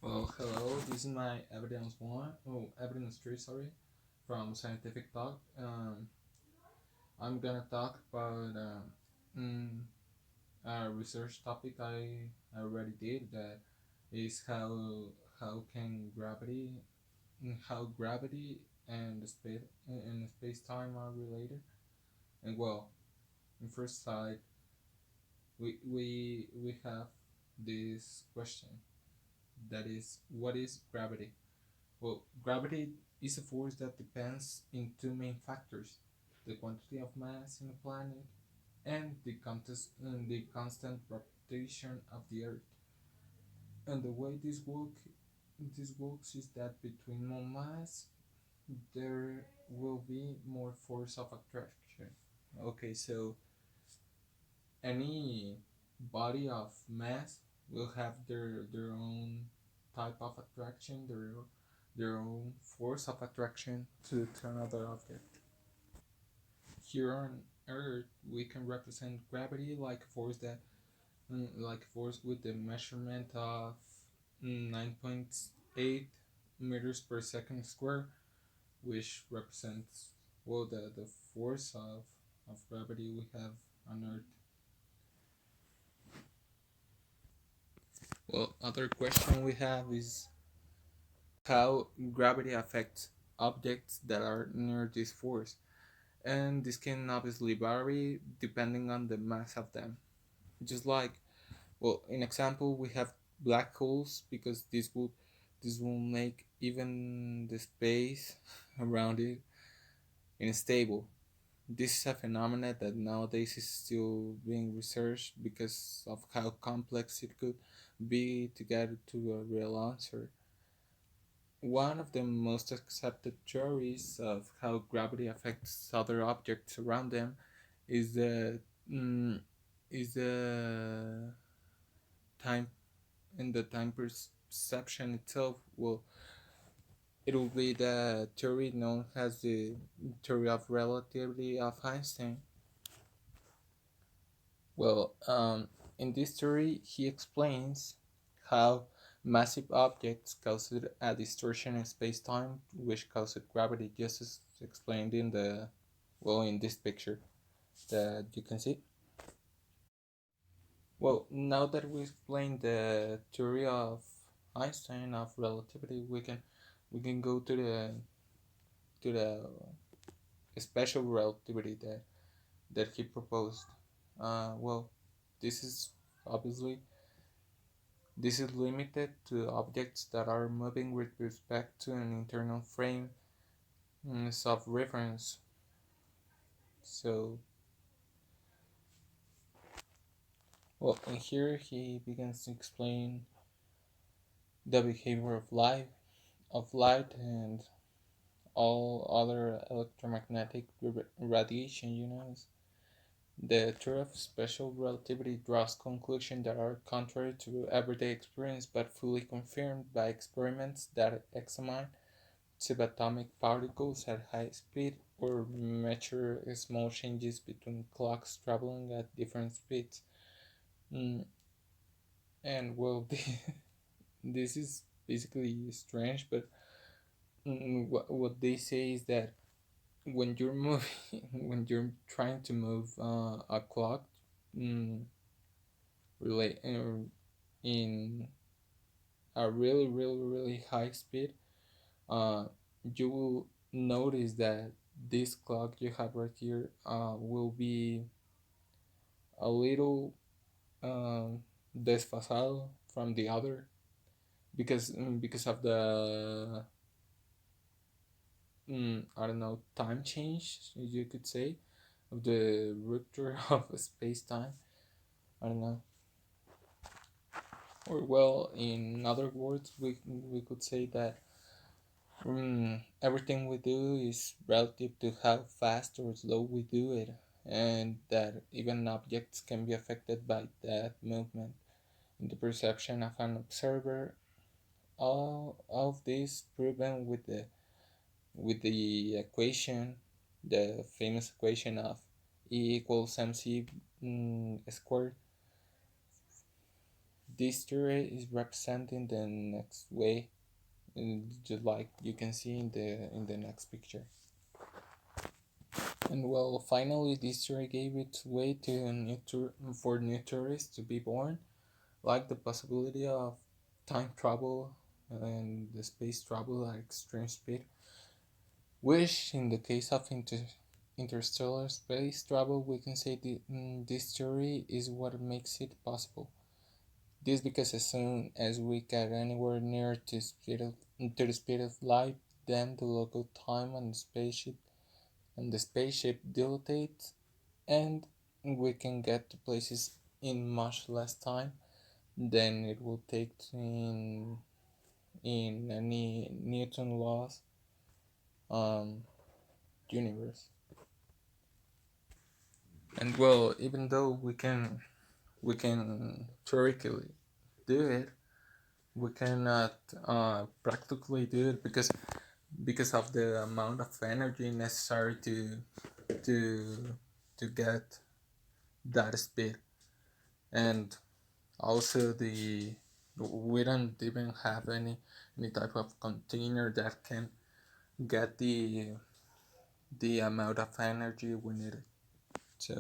Well, hello. This is my evidence tree. Sorry, from Scientific Talk. I'm gonna talk about mm, a research topic I already did. That is how gravity and the space time are related. And well, in first slide, we have this question. That is, what is gravity? Well, gravity is a force that depends in two main factors: the quantity of mass in a planet and the constant rotation of the Earth. And the way this works is that between more mass, there will be more force of attraction. Okay, so any body of mass will have their own type of attraction, their own force of attraction to another object. Here on Earth, we can represent gravity like a force with the measurement of 9.8 meters per second square, which represents the force of gravity we have on Earth. Well, other question we have is how gravity affects objects that are near this force, and this can obviously vary depending on the mass of them. Just like, well, in example, we have black holes because this will make even the space around it unstable. This is a phenomenon that nowadays is still being researched because of how complex it could be to get to a real answer. One of the most accepted theories of how gravity affects other objects around them is the mm, is the time time perception itself. Well, it will be the theory known as the theory of relativity of Einstein. Well, in this theory, he explains how massive objects cause a distortion in space-time, which causes gravity, just as explained in this picture that you can see. Well, now that we explained the theory of Einstein of relativity, we can go to the special relativity that he proposed. Well, this is obviously this is limited to objects that are moving with respect to an internal frame of reference. So, well, and here he begins to explain the behavior of light, and all other electromagnetic radiation. The theory of special relativity draws conclusions that are contrary to everyday experience but fully confirmed by experiments that examine subatomic particles at high speed or measure small changes between clocks traveling at different speeds. Mm, and well, this is basically strange, but what they say is that when you're moving, when you're trying to move a clock, mm, relate in a really, really, really high speed, uh, you will notice that this clock you have right here will be a little desfasado from the other because of the I don't know, time change, you could say, of the rupture of space time. I don't know. Or well, in other words, we could say that everything we do is relative to how fast or slow we do it, and that even objects can be affected by that movement in the perception of an observer. All of this proven with the equation, the famous equation of E equals mc squared. this theory is representing the next way, just like you can see in the next picture. And well, finally, this theory gave its way to for new theories to be born, like the possibility of time travel and the space travel at extreme speed, which in the case of interstellar space travel, we can say this theory is what makes it possible. This because as soon as we get anywhere near to the speed of light, then the local time on the spaceship dilates, and we can get to places in much less time than it will take in any Newton laws um, universe. And well, even though we can theoretically do it, we cannot practically do it because of the amount of energy necessary to to get that speed, and also the we don't even have any type of container that can get the amount of energy we need. So